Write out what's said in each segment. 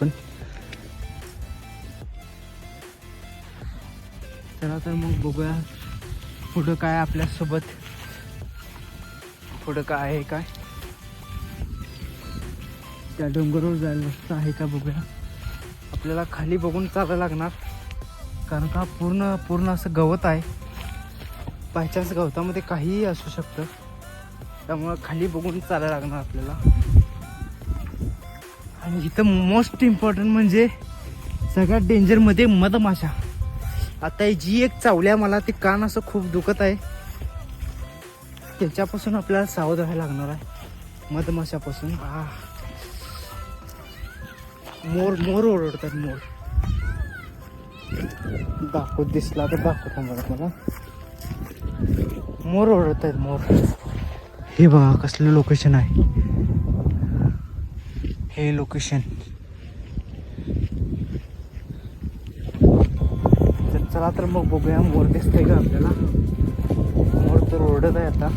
आपण. चला तर मग बघूया पुढं काय आपल्यासोबत, पुढं काय आहे, काय त्या डोंगरावर जायला रस्ता आहे का बघूया. आपल्याला खाली बघून चालायला लागणार, कारण का पूर्ण असं गवत आहे. बाय चान्स गवतामध्ये काहीही असू शकतं, त्यामुळं खाली बघून चालायला लागणार आपल्याला. आणि इथं मोस्ट इम्पॉर्टंट म्हणजे सगळ्यात डेंजरमध्ये मधमाशा. आता जी एक चावल्या मला, ते कान असं खूप दुखत आहे, त्याच्यापासून आपल्याला सावध राहायला लागणार आहे, मधमाशापासून. मोर ओरडतात, मोर. दिसला तर दाखवतो मला. मोर ओरडत आहेत, मोर. हे बघा कसलं लोकेशन आहे, हे लोकेशन. तर चला तर मग बघूया मोर दिसतंय का आपल्याला. मोर तर ओरडत आहे आता.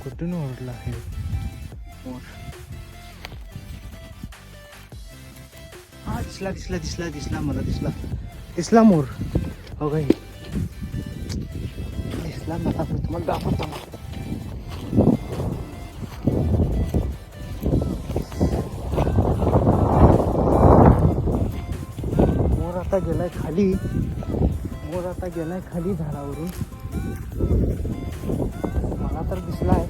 कुठून ओरडला आहे मोर? हा दिसला मला, दिसला मोर. हो काही दिसला मला, पण तुम्हाला दाखवतो. मोर आता गेलाय खाली झाडावरून. मला तर दिसलाय,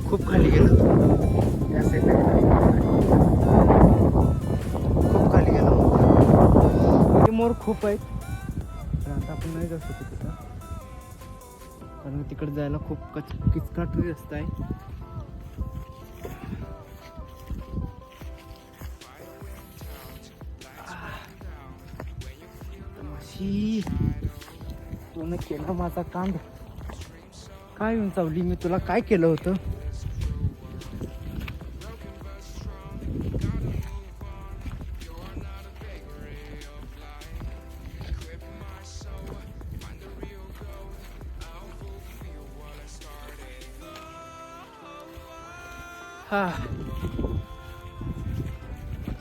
खूप खाली गेला, खूप खाली गेला. मोर खूप आहेत, पण आता आपण नाही जाऊ शकतो तिथं, कारण तिकडे जायला खूप किचकाट रस्ता आहे. तूने केला माझा कांड. काय येऊन चावली मी तुला? काय केलं होतं?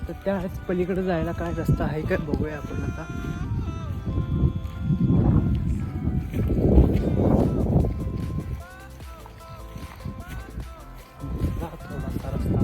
तर त्याच पलीकडे जायला काय रस्ता आहे का बघूया आपण आता.